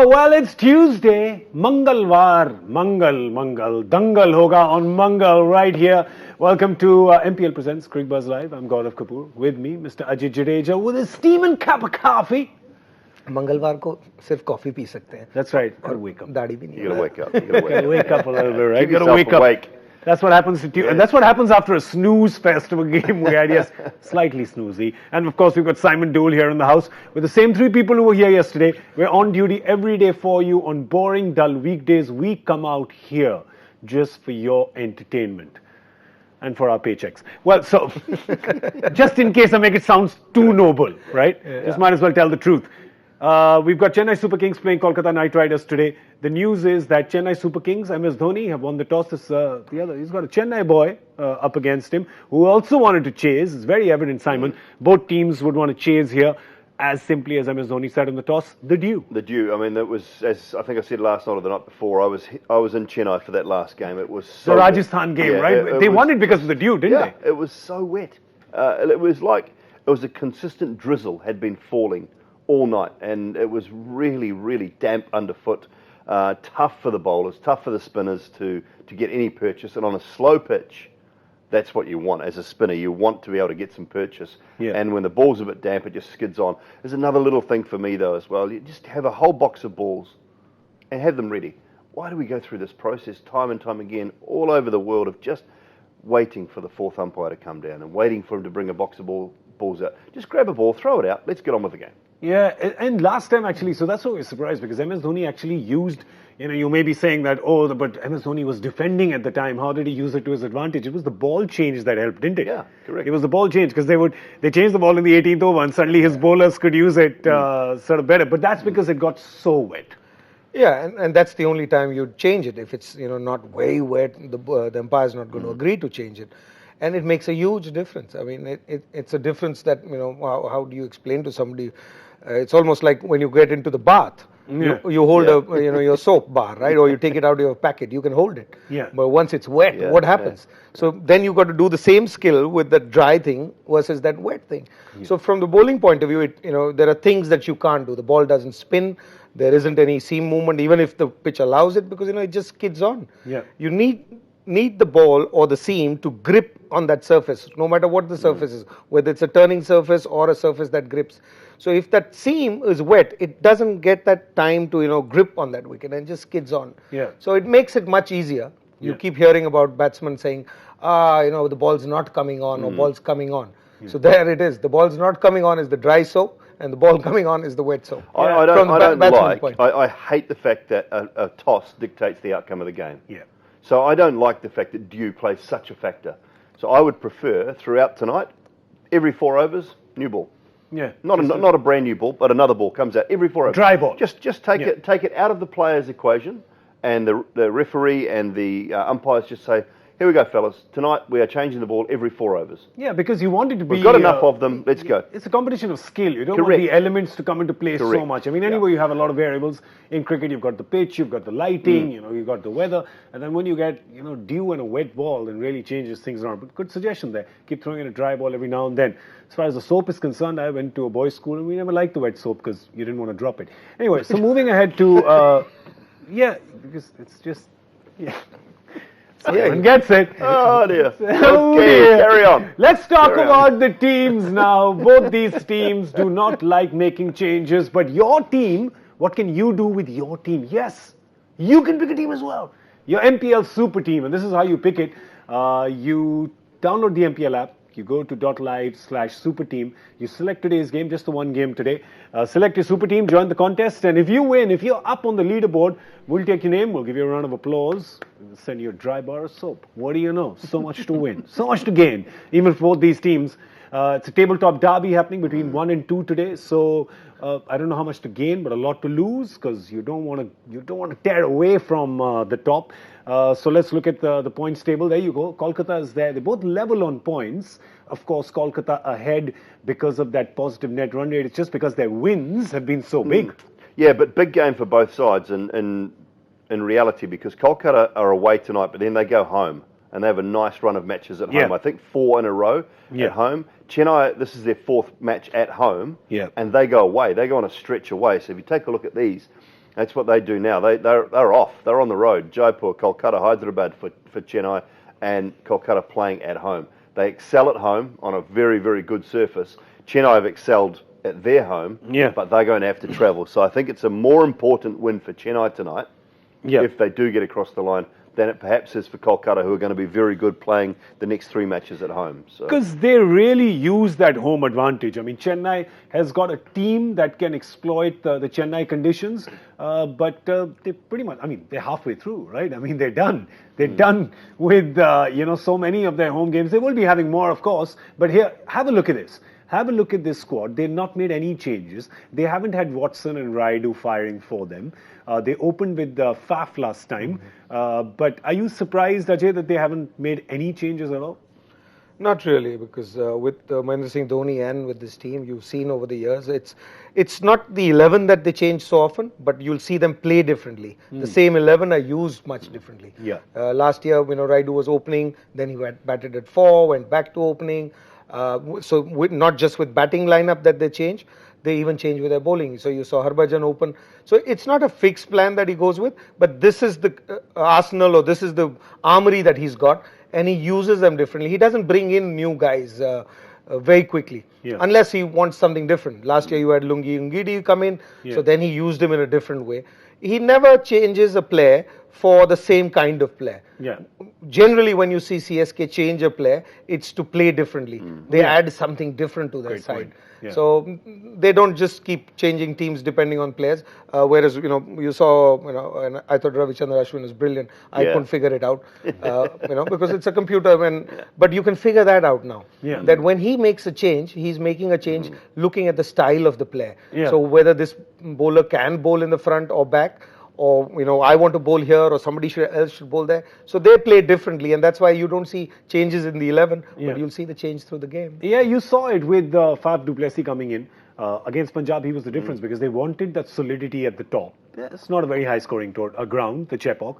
Well, it's Tuesday, Mangalwar, Mangal, Dangal hoga on Mangal right here. Welcome to MPL Presents Cricbuzz Live. I'm Gaurav Kapur. With me, Mr. Ajay Jadeja with a steaming cup of coffee. मंगलवार को सिर्फ coffee P सकते हैं. That's right. Gotta wake up. दाढ़ी भी नहीं. You gotta wake up. You gotta wake Gotta up. wake up a little bit, right? Keep Gotta yourself wake up. awake. That's what happens to you, and that's what happens after a snooze fest of a game we had. Yes, slightly snoozy. And of course, we've got Simon Doull here in the house with the same three people who were here yesterday. We're on duty every day for you on boring, dull weekdays. We come out here just for your entertainment and for our paychecks. Well, so just in case I make it sound too noble, right? Just might as well tell the truth. We've got Chennai Super Kings playing Kolkata Knight Riders today. The news is that Chennai Super Kings, MS Dhoni, have won the toss. He's got a Chennai boy up against him who also wanted to chase. It's very evident, Simon. Both teams would want to chase here as simply as MS Dhoni said in the toss, the due. The due. I mean, that was, as I think I said last night or the night before, I was in Chennai for that last game. It was so the Rajasthan game, yeah, right? They won it because of the due, didn't they? It was so wet. It was like it was a consistent drizzle had been falling all night, and it was really, really damp underfoot. Tough for the bowlers, tough for the spinners to get any purchase. And on a slow pitch, that's what you want as a spinner. You want to be able to get some purchase. Yeah. And when the ball's a bit damp, it just skids on. There's another little thing for me, though, as well. You just have a whole box of balls and have them ready. Why do we go through this process time and time again all over the world of just waiting for the fourth umpire to come down and waiting for him to bring a box of balls out? Just grab a ball, throw it out, let's get on with the game. Yeah, and last time actually, so that's why we're surprised because MS Dhoni actually used, you may be saying that, but MS Dhoni was defending at the time. How did he use it to his advantage? It was the ball change that helped, didn't it? Yeah, correct. It was the ball change because they changed the ball in the 18th over and suddenly his bowlers could use it sort of better. But that's because it got so wet. Yeah, and that's the only time you'd change it. If it's not very wet, the umpire's not going to agree to change it. And it makes a huge difference. I mean, it's a difference that, how do you explain to somebody? It's almost like when you get into the bath, you hold your soap bar, right? Or you take it out of your packet, you can hold it. Yeah. But once it's wet, what happens? So then you've got to do the same skill with the dry thing versus that wet thing. Yeah. So from the bowling point of view, there are things that you can't do. The ball doesn't spin. There isn't any seam movement, even if the pitch allows it, because it just skids on. Yeah. You need the ball or the seam to grip on that surface, no matter what the surface is, whether it's a turning surface or a surface that grips. So if that seam is wet, it doesn't get that time to grip on that wicket and just skids on. Yeah. So it makes it much easier. You keep hearing about batsmen saying, the ball's not coming on or ball's coming on. So there it is. The ball's not coming on is the dry soap, and the ball coming on is the wet soap. I hate the fact that a toss dictates the outcome of the game. Yeah. So I don't like the fact that dew plays such a factor. So I would prefer throughout tonight, every 4 overs, new ball. Yeah. Not a brand new ball, but another ball comes out every 4 overs. Dry ball. Just take it out of the player's equation, and the referee and the umpires just say, here we go, fellas. Tonight we are changing the ball every 4 overs. Yeah, because you want it to be... We've got enough of them. Let's go. It's a competition of skill. You don't want the elements to come into play so much. I mean, anyway, you have a lot of variables. In cricket, you've got the pitch, you've got the lighting, you've got the weather. And then when you get, dew and a wet ball, then really changes things around. But good suggestion there. Keep throwing in a dry ball every now and then. As far as the soap is concerned, I went to a boys' school and we never liked the wet soap because you didn't want to drop it. Anyway, so moving ahead to... because it's just... Yeah. Someone gets it. Oh dear. Oh okay, dear. carry on. Let's talk about the teams now. Both these teams do not like making changes, but your team, what can you do with your team? Yes, you can pick a team as well. Your MPL Super Team, and this is how you pick it. You download the MPL app. You go to .live/superteam. You select today's game, just the one game today. Select your super team, join the contest, and if you win, if you're up on the leaderboard, we'll take your name, we'll give you a round of applause, we'll send you a dry bar of soap. What do you know? So much to win, so much to gain, even for both these teams. It's a tabletop derby happening between 1 and 2 today, so I don't know how much to gain, but a lot to lose because you don't want to tear away from the top. So let's look at the points table. There you go. Kolkata is there. They both level on points. Of course, Kolkata ahead because of that positive net run rate. It's just because their wins have been so big. Yeah, but big game for both sides in reality because Kolkata are away tonight, but then they go home. And they have a nice run of matches at home. I think 4 in a row at home. Chennai, this is their 4th match at home. And they go away. They go on a stretch away. So if you take a look at these, That's what they do now. They're off. They're on the road. Jaipur, Kolkata, Hyderabad for Chennai, and Kolkata playing at home. They excel at home on a very, very good surface. Chennai have excelled at their home, but they're going to have to travel. So I think it's a more important win for Chennai tonight, if they do get across the line, than it perhaps is for Kolkata, who are going to be very good playing the next 3 matches at home. Because they really use that home advantage. I mean, Chennai has got a team that can exploit the Chennai conditions, but they pretty much, I mean, they're halfway through, right? I mean, they're done. They're done with, so many of their home games. They will be having more, of course, but here, have a look at this. Have a look at this squad. They've not made any changes. They haven't had Watson and Raidu firing for them. They opened with Faf last time. But are you surprised, Ajay, that they haven't made any changes at all? Not really, because with Mahendra Singh Dhoni and with this team, you've seen over the years, it's not the 11 that they change so often, but you'll see them play differently. The same 11 are used much differently. Last year, Raidu was opening, then he batted at 4, went back to opening. Not just with batting lineup that they change, they even change with their bowling. So you saw Harbhajan open. So it's not a fixed plan that he goes with, but this is the arsenal, or this is the armory that he's got, and he uses them differently. He doesn't bring in new guys very quickly, unless he wants something different. Last year you had Lungi Ngidi come in, so then he used him in a different way. He never changes a player for the same kind of player. Generally, when you see CSK change a player, it's to play differently. They add something different to their side. So they don't just keep changing teams depending on players. Whereas you saw, and I thought Ravichandra Ashwin was brilliant. I couldn't figure it out, because it's a computer. But you can figure that out now. That when he makes a change, he's making a change looking at the style of the player. So whether this bowler can bowl in the front or back, or I want to bowl here, or somebody else should bowl there. So they play differently, and that's why you don't see changes in the 11, but you'll see the change through the game. Yeah, you saw it with Faf du Plessis coming in. Against Punjab, he was the difference because they wanted that solidity at the top. It's not a very high-scoring ground, the Chepauk.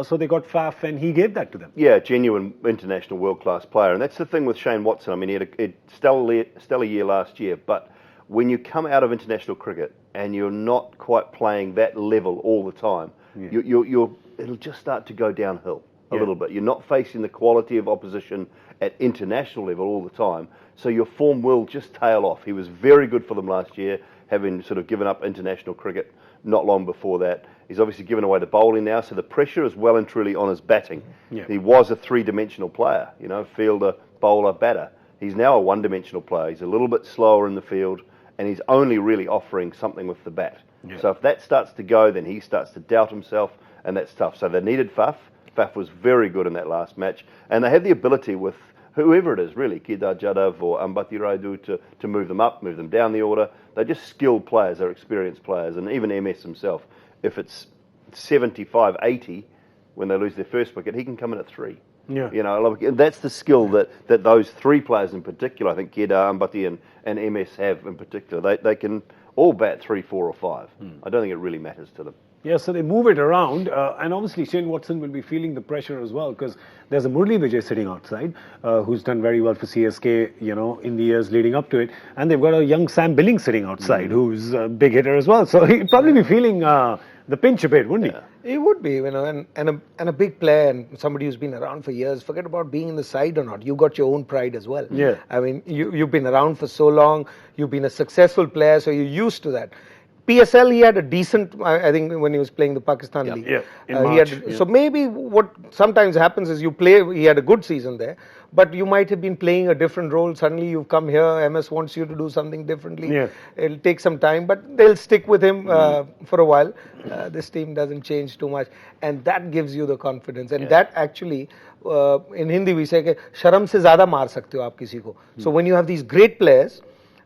So they got Faf, and he gave that to them. Yeah, genuine international world-class player. And that's the thing with Shane Watson. I mean, he had a stellar year last year, but when you come out of international cricket and you're not quite playing that level all the time, it'll just start to go downhill a little bit. You're not facing the quality of opposition at international level all the time, so your form will just tail off. He was very good for them last year, having sort of given up international cricket not long before that. He's obviously given away the bowling now, so the pressure is well and truly on his batting. He was a three-dimensional player, fielder, bowler, batter. He's now a one-dimensional player. He's a little bit slower in the field, and he's only really offering something with the bat. So if that starts to go, then he starts to doubt himself, and that's tough. So they needed Faf. Faf was very good in that last match, and they have the ability with whoever it is, really, Kedar Jadhav or Ambati Raidu, to move them up, move them down the order. They're just skilled players, they're experienced players, and even MS himself, if it's 75, 80, when they lose their first wicket, he can come in at 3. That's the skill that those 3 players in particular, I think Kedar, Ambati and MS have in particular. They can all bat 3, 4 or 5. I don't think it really matters to them. Yeah, so they move it around, and obviously Shane Watson will be feeling the pressure as well, because there's a Murli Vijay sitting outside, who's done very well for CSK, in the years leading up to it, and they've got a young Sam Billings sitting outside, who's a big hitter as well, so he'd probably be feeling the pinch a bit, wouldn't he? He would be, and a big player, and somebody who's been around for years. Forget about being in the side or not. You got your own pride as well. I mean, you've been around for so long. You've been a successful player, so you're used to that. PSL, he had a decent, I think, when he was playing the Pakistan League. In March. So maybe what sometimes happens is he had a good season there, but you might have been playing a different role. Suddenly you've come here, MS wants you to do something differently. It'll take some time, but they'll stick with him for a while. This team doesn't change too much, and that gives you the confidence. And that actually, in Hindi we say, sharam se zyada maar sakte ho aap kisi ko. So when you have these great players,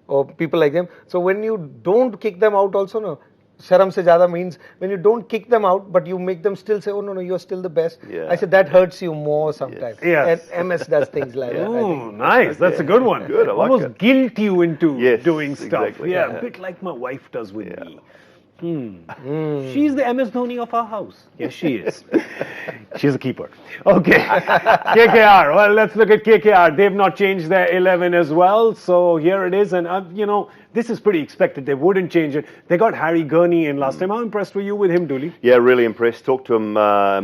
or people like them. So when you don't kick them out also, no, sharam se zyada means when you don't kick them out, but you make them still say, oh no, you're still the best. I said that hurts you more sometimes. And MS does things like that. Oh, nice. That's a good one. Good, I like Almost it. guilt you into doing stuff. Exactly. A bit like my wife does with me. She's the MS Dhoni of our house. Yes, she is. She's a keeper. Okay. KKR. Well, let's look at KKR. They've not changed their 11 as well. So here it is. And, this is pretty expected. They wouldn't change it. They got Harry Gurney in last time. How impressed were you with him, Dooley? Yeah, really impressed. Talked to him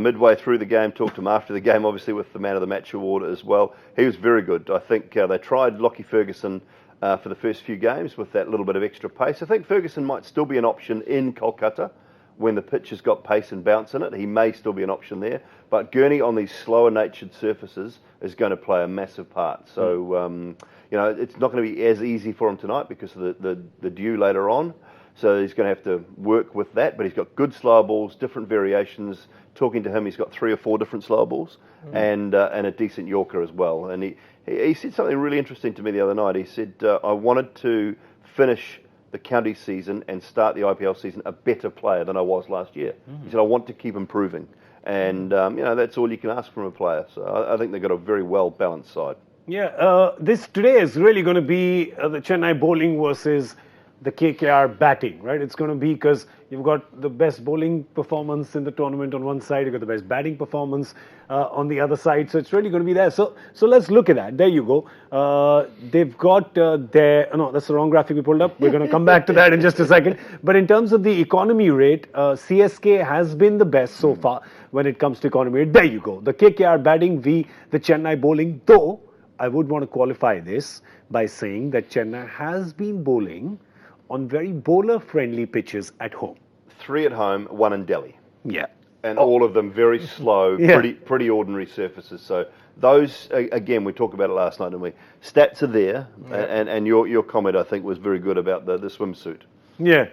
midway through the game, talked to him after the game, obviously with the man of the match award as well. He was very good. I think they tried Lockie Ferguson for the first few games with that little bit of extra pace. I think Ferguson might still be an option in Kolkata when the pitch has got pace and bounce in it. He may still be an option there. But Gurney on these slower natured surfaces is going to play a massive part. So, it's not going to be as easy for him tonight because of the dew later on. So he's going to have to work with that. But he's got good slow balls, different variations. Talking to him, he's got 3 or 4 different slow balls and a decent Yorker as well. And he said something really interesting to me the other night. He said, I wanted to finish the county season and start the IPL season a better player than I was last year. He said, I want to keep improving. And, that's all you can ask from a player. So I think they've got a very well-balanced side. Yeah, this today is really going to be the Chennai bowling versus the KKR batting, right? It's going to be because you've got the best bowling performance in the tournament on one side, you've got the best batting performance on the other side, so it's really going to be there. So let's look at that. There you go. They've got no, that's the wrong graphic we pulled up. We're going to come back to that in just a second. But in terms of the economy rate, CSK has been the best so far when it comes to economy rate. There you go. The KKR batting v the Chennai bowling, though I would want to qualify this by saying that Chennai has been bowling on very bowler-friendly pitches at home. 3 at home, 1 in Delhi. Yeah. And all of them very slow, pretty ordinary surfaces. So those, again, we talked about it last night, didn't we? Stats are there, and your comment, I think, was very good about the swimsuit. Yeah.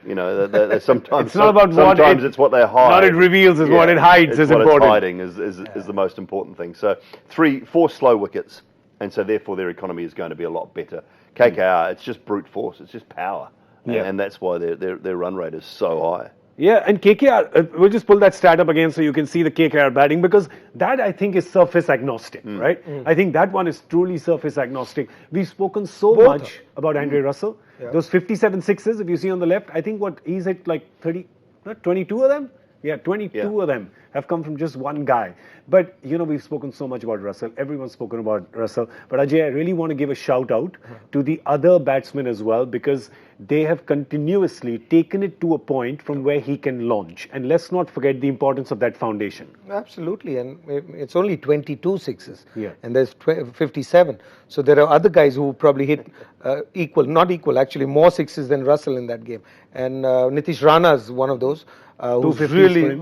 Sometimes it's not about sometimes it's what they hide. What it reveals is what it hides is important. What it's hiding is the most important thing. So 4 slow wickets, and so therefore their economy is going to be a lot better. KKR, it's just brute force, it's just power. Yeah. And that's why their run rate is so high. Yeah, and KKR, we'll just pull that stat up again so you can see the KKR batting, because that I think is surface agnostic, right? I think that one is truly surface agnostic. We've spoken so much about Andre Russell. Yeah. Those 57 sixes, if you see on the left, I think he's hit like 22 of them? Yeah, 22 of them have come from just one guy. But, we've spoken so much about Russell. Everyone's spoken about Russell. But Ajay, I really want to give a shout out to the other batsmen as well, because they have continuously taken it to a point from where he can launch. And let's not forget the importance of that foundation. Absolutely. And it's only 22 sixes. Yeah. And there's 57. So there are other guys who probably hit actually more sixes than Russell in that game. And Nitish Rana is one of those. Who's really,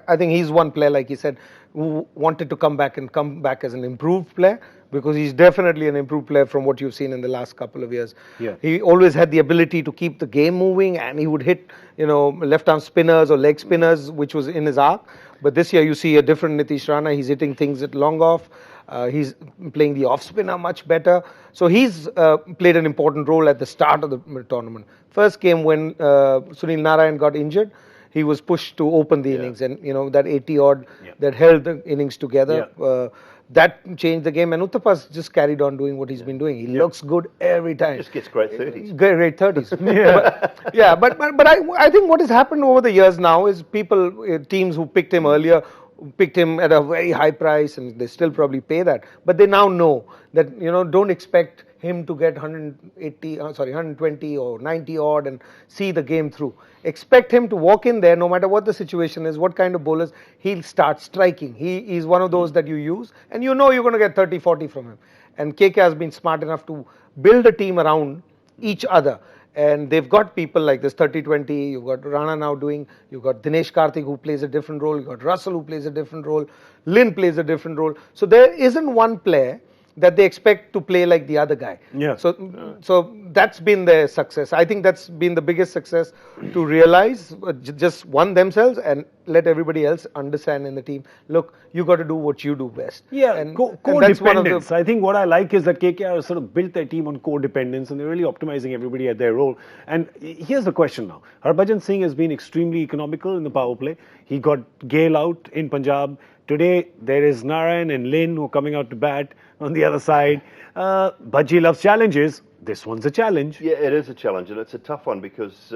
I think he's one player, like he said, who wanted to come back as an improved player, because he's definitely an improved player from what you've seen in the last couple of years. Yeah. He always had the ability to keep the game moving, and he would hit, left-arm spinners or leg spinners, which was in his arc. But this year you see a different Nitish Rana. He's hitting things at long off. He's playing the off-spinner much better. So he's played an important role at the start of the tournament. First game when Sunil Narayan got injured, he was pushed to open the innings, and that 80-odd that held the innings together, that changed the game. And Uttapa's just carried on doing what he's been doing. He looks good every time. Just gets great 30s. Great 30s. But I think what has happened over the years now is teams who picked him earlier, picked him at a very high price, and they still probably pay that. But they now know that, don't expect him to get 120 or 90 odd and see the game through. Expect him to walk in there, no matter what the situation is, what kind of bowlers, he'll start striking. He's one of those that you use, and you're going to get 30, 40 from him. And KK has been smart enough to build a team around each other. And they've got people like this 30-20, you've got Rana now you've got Dinesh Karthik who plays a different role, you've got Russell who plays a different role, Lynn plays a different role. So there isn't one player that they expect to play like the other guy. Yeah. So that's been their success. I think that's been the biggest success, to realize just one themselves and let everybody else understand in the team, look, you got to do what you do best. Yeah, and co-dependence. I think what I like is that KKR sort of built their team on co-dependence, and they're really optimizing everybody at their role. And here's the question now. Harbhajan Singh has been extremely economical in the power play. He got Gale out in Punjab. Today, there is Narayan and Lynn who are coming out to bat on the other side. Bhaji loves challenges. This one's a challenge. Yeah, it is a challenge, and it's a tough one because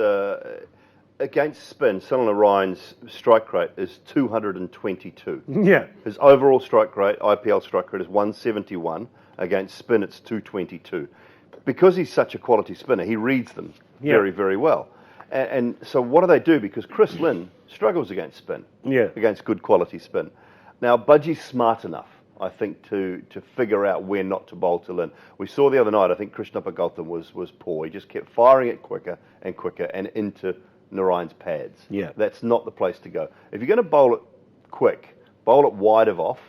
against spin, Sunil Narayan's strike rate is 222. Yeah. His overall strike rate, IPL strike rate, is 171. Against spin, it's 222. Because he's such a quality spinner, he reads them very, very well. And so what do? Because Chris Lynn struggles against spin, against good quality spin. Now, Budgie's smart enough, I think, to figure out where not to bowl to Lynn. We saw the other night, I think Krishnappa Gautam was poor. He just kept firing it quicker and quicker and into Narayan's pads. Yeah. That's not the place to go. If you're going to bowl it quick, bowl it wide of off,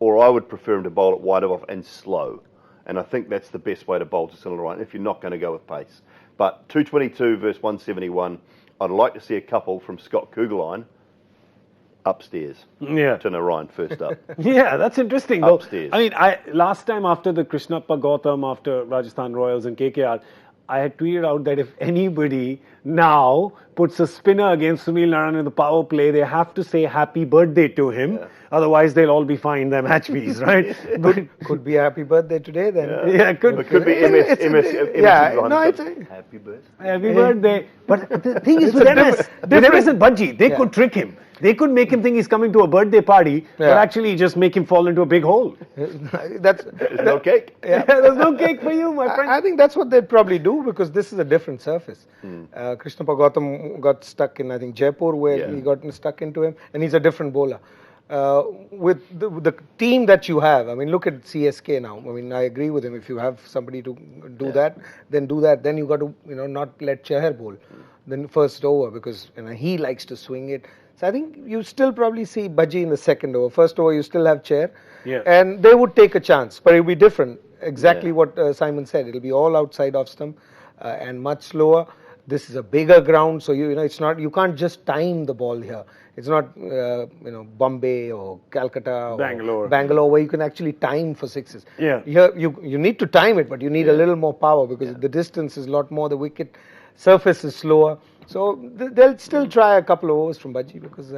or I would prefer him to bowl it wide of off and slow. And I think that's the best way to bowl to Sunil Narayan if you're not going to go with pace. But 222 versus 171, I'd like to see a couple from Scott Kugelheim upstairs to Narayan first up. Yeah, that's interesting. Upstairs. I mean, last time after the Krishnappa Gautam, after Rajasthan Royals and KKR, I had tweeted out that if anybody now puts a spinner against Sunil Narayan in the power play, they have to say happy birthday to him. Yeah. Otherwise, they'll all be fined their match fees, right? But could be a happy birthday today then. Yeah, it could be MS. It's happy birthday. Happy birthday. But the thing is with MS and Budgie, they could trick him. They could make him think he's coming to a birthday party, but actually just make him fall into a big hole. There's no cake. There's no cake for you, my friend. I think that's what they'd probably do because this is a different surface. Krishnappa Gautam got stuck in, I think, Jaipur, where he got stuck into him, and he's a different bowler. With the team that you have, I mean, look at CSK now. I mean, I agree with him. If you have somebody to do that, then do that. Then you got to, not let Chahar bowl. Then first over because he likes to swing it. So I think you still probably see Budgie in the second over. First over, you still have Chair. Yeah. And they would take a chance, but it will be different. Exactly what Simon said. It will be all outside off stump and much slower. This is a bigger ground, so it's not. You can't just time the ball here. It's not Bombay or Calcutta or Bangalore where you can actually time for sixes. Yeah. Here you need to time it, but you need a little more power because the distance is a lot more. The wicket surface is slower. So they'll still try a couple of overs from Budgie because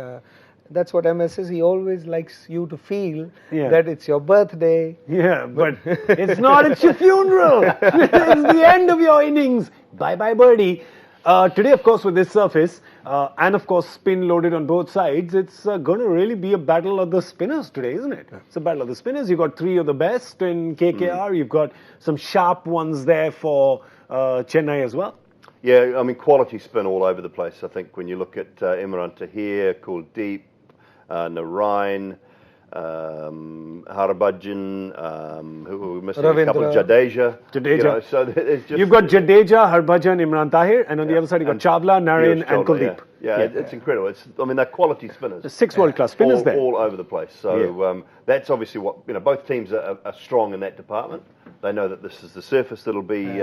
that's what MS is. He always likes you to feel that it's your birthday. Yeah, but it's not. It's your funeral. It's the end of your innings. Bye-bye, birdie. Today, of course, with this surface, and of course, spin loaded on both sides, it's going to really be a battle of the spinners today, isn't it? It's a battle of the spinners. You've got three of the best in KKR. You've got some sharp ones there for Chennai as well. Yeah, I mean, quality spin all over the place. I think when you look at Imran Tahir, Kuldeep, Narayan, Harbhajan, who we're missing a couple of Jadeja. So there's just, you've got Jadeja, Harbhajan, Imran Tahir, and on the other side you've got Chawla, Narayan, and Kuldeep. It's incredible. They're quality spinners. The 6 world-class spinners there. All over the place. So that's obviously what, both teams are strong in that department. They know that this is the surface that'll be,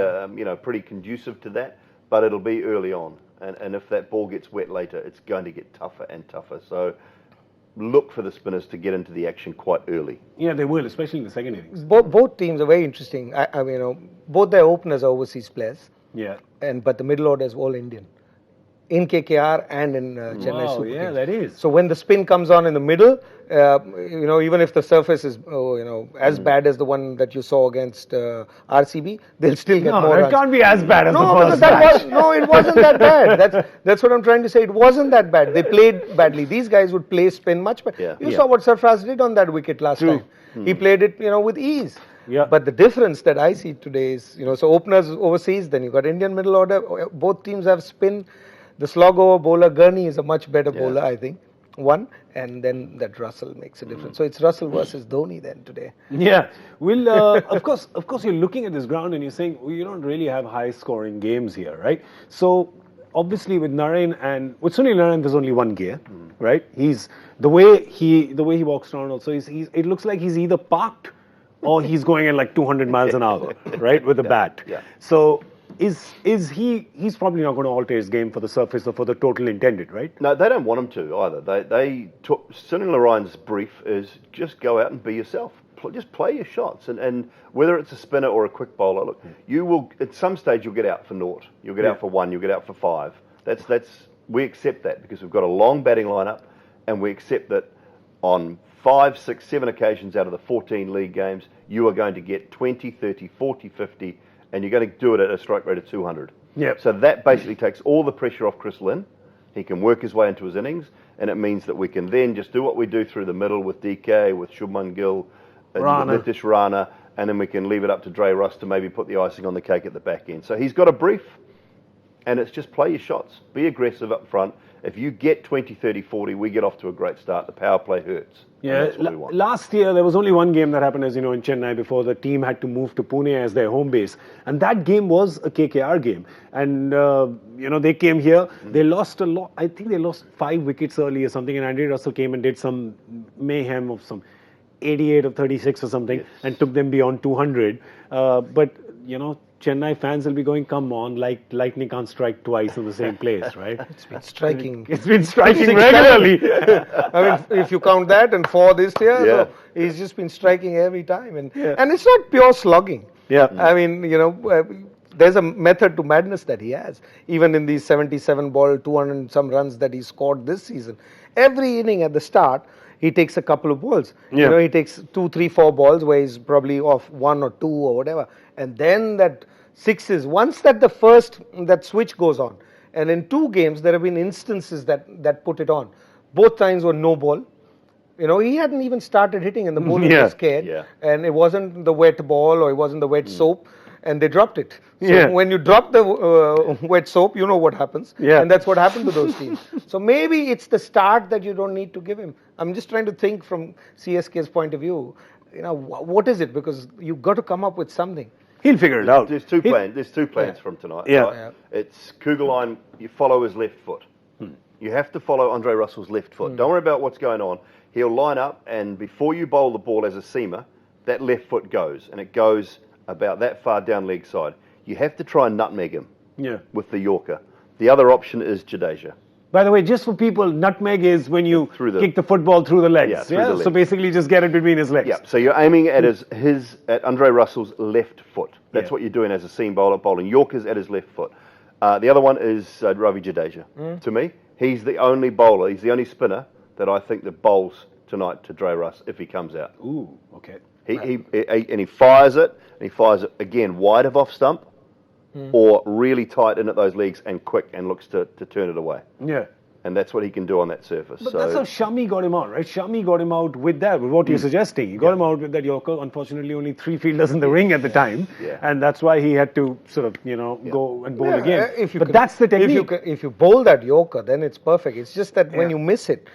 pretty conducive to that. But it'll be early on, and if that ball gets wet later, it's going to get tougher and tougher. So look for the spinners to get into the action quite early. Yeah, they will, especially in the second innings. Both teams are very interesting. I mean, both their openers are overseas players. Yeah. But the middle order is all Indian. In KKR and in Chennai Super Kings. Yeah, that is. So when the spin comes on in the middle, even if the surface is, as bad as the one that you saw against RCB, they'll still get more runs. It can't be as bad as the first match. It wasn't that bad. That's what I'm trying to say. It wasn't that bad. They played badly. These guys would play spin much better. You saw what Sarfraz did on that wicket last time. He played it, with ease. Yeah. But the difference that I see today is, so openers overseas, then you got Indian middle order. Both teams have spin. The slog over bowler, Gurney, is a much better bowler, I think. And then that Russell makes a difference. So it's Russell versus Dhoni then today. Yeah. Well, of course, you're looking at this ground and you're saying, you don't really have high-scoring games here, right? So obviously with Narayan and with Sunil Narayan, there's only one gear, right? He's the way he walks around. Also, it looks like he's either parked or he's going at like 200 miles an hour, right, with the bat. Yeah. So. He's probably not going to alter his game for the surface or for the total intended, right? No, they don't want him to either. They took Sunil Narayan's brief is just go out and be yourself. Just play your shots, and whether it's a spinner or a quick bowler, look, you will at some stage you'll get out for naught, you'll get out for 1, you'll get out for 5. We accept that because we've got a long batting lineup, and we accept that on 5, 6, 7 occasions out of the 14 league games, you are going to get 20, 30, 40, 50. And you're going to do it at a strike rate of 200. Yeah. So that basically takes all the pressure off Chris Lynn, He can work his way into his innings, and it means that we can then just do what we do through the middle with DK, with Shubman Gill, with Nitish Rana, and then we can leave it up to Dre Russ to maybe put the icing on the cake at the back end. So he's got a brief, and it's just play your shots. Be aggressive up front. If you get 20, 30, 40, we get off to a great start. The power play hurts. Yeah, That's what we want. last year there was only one game that happened, as you know, in Chennai before the team had to move to Pune as their home base, and that game was a KKR game. And they came here, they lost a lot. I think they lost 5 wickets early or something, and Andre Russell came and did some mayhem of some 88 or 36 or something, and took them beyond 200. But Chennai fans will be going, come on, like lightning can't strike twice in the same place, right? It's been striking. It's been striking regularly. I mean, if you count that and 4 this year, so he's just been striking every time. And it's not pure slugging. Yeah. I mean, there's a method to madness that he has. Even in these 77 ball, 200 and some runs that he scored this season. Every inning at the start, he takes a couple of balls. Yeah. He takes 2, 3, 4 balls where he's probably off 1 or 2 or whatever. And then that sixes, once that switch goes on. And in 2 games, there have been instances that put it on. Both times were no ball. He hadn't even started hitting and the bowler was scared. Yeah. And it wasn't the wet ball or it wasn't the wet soap. And they dropped it. So when you drop the wet soap, you know what happens. Yeah. And that's what happened to those teams. So maybe it's the start that you don't need to give him. I'm just trying to think from CSK's point of view. What is it? Because you've got to come up with something. He'll figure it out. There's two plans. There's 2 plans from tonight. Yeah. Right? Yeah. It's Kugelheim. You follow his left foot. You have to follow Andre Russell's left foot. Don't worry about what's going on. He'll line up, and before you bowl the ball as a seamer, that left foot goes, and it goes about that far down leg side. You have to try and nutmeg him with the Yorker. The other option is Jadeja. By the way, just for people, nutmeg is when you kick the football through the legs. Yeah, through the legs. So basically just get it between his legs. Yeah, so you're aiming at at Andre Russell's left foot. That's what you're doing as a seam bowler, bowling Yorkers at his left foot. The other one is Ravi Jadeja. To me, he's the only bowler, he's the only spinner that I think that bowls tonight to Dre Russ if he comes out. Ooh, okay. He fires it, and he fires it again wide of off stump, or really tight in at those legs and quick and looks to turn it away. Yeah. And that's what he can do on that surface. But that's how Shami got him out, right? Shami got him out with that, with what you're suggesting. He got him out with that Yorker. Unfortunately, only 3 fielders in the ring at the time. Yeah. And that's why he had to sort of, go and bowl again. That's the technique. If you bowl that Yorker, then it's perfect. It's just that when you miss it,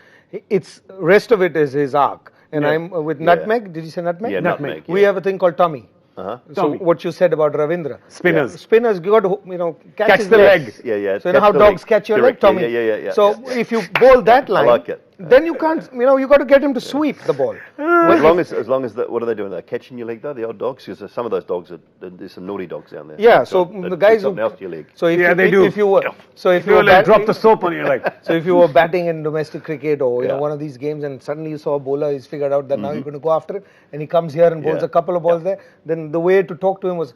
rest of it is his arc. And I'm with nutmeg. Did you say nutmeg? Yeah, nutmeg. We have a thing called Tommy. So Tommy. what you said about Ravindra. Spinners. Spinners, you got to, Catch his the legs. leg. Yeah. So you know how dogs catch your leg, Tommy? Yeah. So if you bowl that line, like it. then you can't, you got to get him to sweep the ball. As long as what are they doing? They're catching your leg though, the old dogs? Because some of those dogs there's some naughty dogs down there. Yeah, so the guys who something else to your leg. So if they do. If you were, so if you You were like drop batting, the soap on your leg. so if you were batting in domestic cricket or one of these games and suddenly you saw a bowler, he's figured out that now you're going to go after it, and he comes here and bowls a couple of balls there, then the way to talk to him was,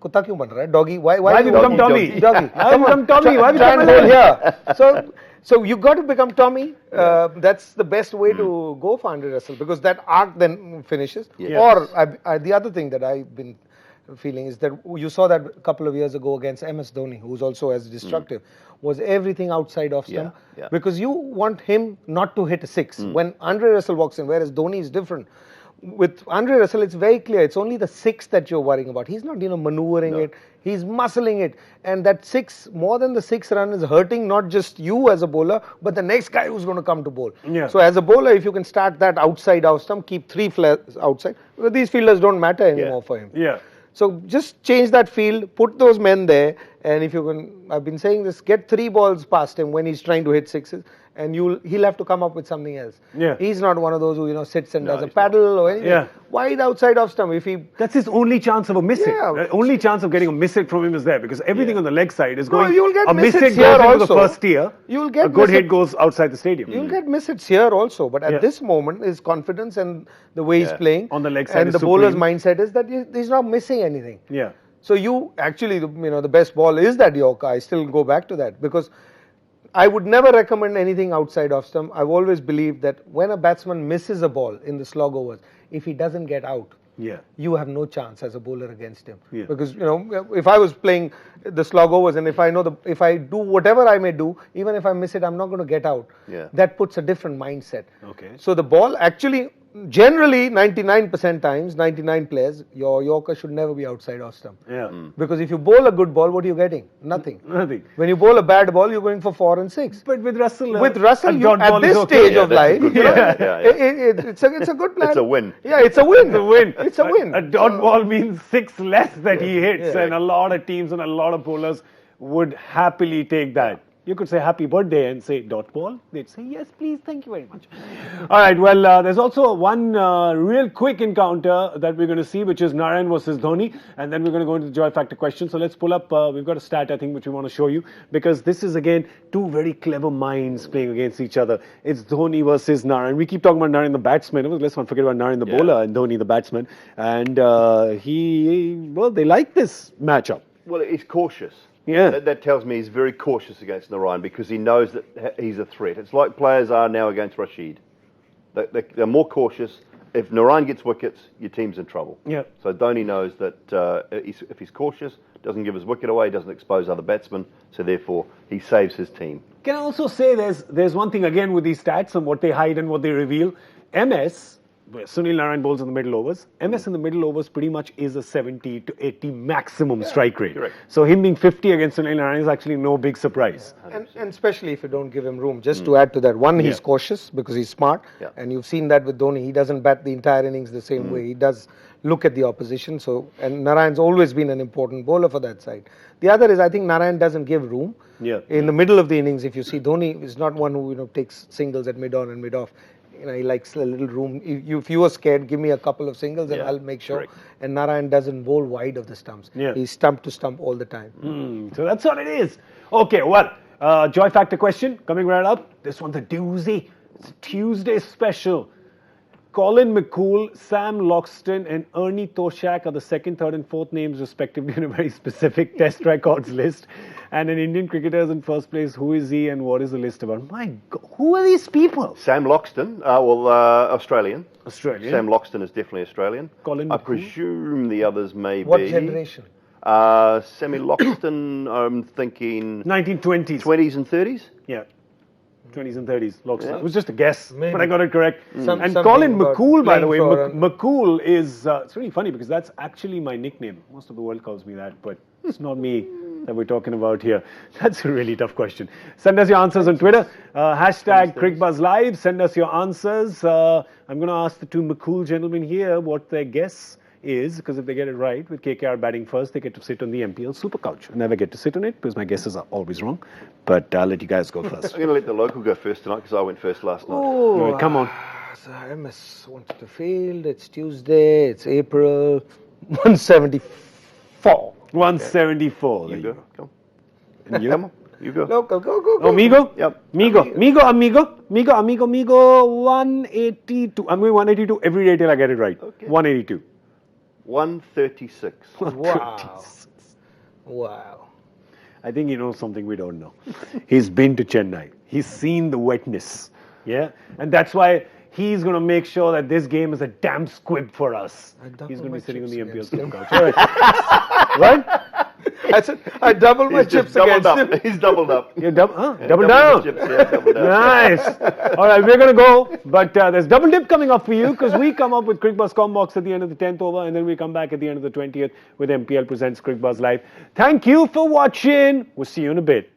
Kutta kyun ban raha hai? Doggy, why Why you become Tommy? Doggy. Why become Tommy? Why Try and become bowl here. So you got to become Tommy. That's the best way to go for Andre Russell, because that arc then finishes. Yes. Or the other thing that I've been feeling is that you saw that a couple of years ago against MS Dhoni, who's also as destructive, was everything outside off stump. Yeah. Because you want him not to hit a 6 when Andre Russell walks in, whereas Dhoni is different. With Andre Russell, it's very clear. It's only the 6 that you're worrying about. He's not, maneuvering it. He's muscling it. And that 6, more than the 6 run, is hurting not just you as a bowler, but the next guy who's going to come to bowl. Yeah. So as a bowler, if you can start that outside off stump, keep 3 flares outside. Well, these fielders don't matter anymore for him. Yeah. So just change that field, put those men there, and if you can, I've been saying this, get 3 balls past him when he's trying to hit 6s, and he'll have to come up with something else. Yeah. He's not one of those who sits and does a paddle or anything. Yeah. Wide outside off stump. If he That's his only chance of a miss hit. Yeah. The only chance of getting a miss hit from him is there, because everything on the leg side is going. you'll get a miss miss hit hits goes here into the also. first tier. You'll get a good miss hit hit- goes outside the stadium. You'll get miss hits here also, but at this moment, his confidence and the way he's playing On the leg side and is the bowler's supreme. mindset is that he's not missing anything. Yeah. So you actually, the best ball is that Yorker. I still go back to that because I would never recommend anything outside off stump. I've always believed that when a batsman misses a ball in the slog overs, if he doesn't get out, Yeah. you have no chance as a bowler against him. Yeah. Because, if I was playing the slog overs and if I do whatever I may do, even if I miss it, I'm not going to get out. Yeah. That puts a different mindset. Okay. So the ball actually, generally 99% times, 99 players, your Yorker should never be outside off stump. Yeah. Because if you bowl a good ball, what are you getting? Nothing. Nothing. When you bowl a bad ball, you're going for 4 and 6. But with Russell, With Russell, a you, dot at ball this is okay. stage of that's a life, good you know, plan. Yeah. it's a good plan. It's a win. Yeah, it's a win. It's a win. It's a win. A dot ball means 6 less that he hits, Yeah. and a lot of teams and a lot of bowlers would happily take that. You could say happy birthday and say dot ball. They'd say yes, please, thank you very much. All right, well, there's also one real quick encounter that we're going to see, which is Narayan versus Dhoni, and then we're going to go into the joy factor question. So let's pull up. We've got a stat, I think, which we want to show you, because this is again two very clever minds playing against each other. It's Dhoni versus Narayan. We keep talking about Narayan the batsman. Let's not forget about Narayan the bowler and Dhoni the batsman. And they like this matchup. Well, he's cautious. Yeah. That tells me he's very cautious against Narayan because he knows that he's a threat. It's like players are now against Rashid. They're more cautious. If Narayan gets wickets, your team's in trouble. Yeah. So Dhoni knows that if he's cautious, doesn't give his wicket away, doesn't expose other batsmen, so therefore he saves his team. Can I also say there's one thing again with these stats and what they hide and what they reveal. MS, where Sunil Narayan bowls in the middle overs, MS in the middle overs pretty much is a 70 to 80 maximum strike rate. Correct. So him being 50 against Sunil Narayan is actually no big surprise. And especially if you don't give him room. Just to add to that, one, he's cautious because he's smart. Yeah. And you've seen that with Dhoni. He doesn't bat the entire innings the same way. He does look at the opposition. And Narayan's always been an important bowler for that side. The other is, I think Narayan doesn't give room. Yeah. In the middle of the innings, if you see, Dhoni is not one who takes singles at mid-on and mid-off. He likes a little room. If you are scared, give me a couple of singles and I'll make sure. Correct. And Narayan doesn't bowl wide of the stumps. Yeah. He's stump to stump all the time. So that's what it is. Okay, well, joy factor question coming right up. This one's a doozy. It's a Tuesday special. Colin McCool, Sam Loxton, and Ernie Toshak are the second, third, and fourth names, respectively, in a very specific test records list. And an Indian cricketer is in first place. Who is he, and what is the list about? My God, who are these people? Sam Loxton, Australian. Australian. Sam Loxton is definitely Australian. Colin I McCool? presume the others may What be. generation? Sammy Loxton, I'm thinking 1920s. 20s and 30s. Yeah. 20s and 30s. Loxton. Yeah. It was just a guess, Maybe. but I got it correct. Some- And something Colin about McCool, by the way, playing for- McCool is, it's really funny because that's actually my nickname. Most of the world calls me that, but it's not me that we're talking about here. That's a really tough question. Send us your answers on Twitter. Hashtag Cricbuzz Live. Send us your answers. I'm going to ask the two McCool gentlemen here what their guess is, because if they get it right, with KKR batting first, they get to sit on the MPL Super Couch. I never get to sit on it because my guesses are always wrong. But I'll let you guys go first. I'm going to let the local go first tonight because I went first last night. Oh, Right, come on. So MS wanted to field. It's Tuesday. It's April. 174. 174. There You you go. Come And on. you? Come on. You go. Local. Go. Oh, Migo? Yep. Migo, 182. I'm going 182 every day till I get it right. Okay. 182. 136. Wow. I think he knows something we don't know. He's been to Chennai. He's seen the wetness. Yeah? And that's why he's going to make sure that this game is a damn squib for us. He's going to be sitting on the MPL Super Couch. All right. What? I said, I doubled my He's just chips doubled against up. him. He's doubled up. You're double Doubled down. the chips, yeah, double down. Nice. All right, we're going to go. But there's double dip coming up for you because we come up with Cricbuzz Combox at the end of the 10th over and then we come back at the end of the 20th with MPL Presents Cricbuzz Live. Thank you for watching. We'll see you in a bit.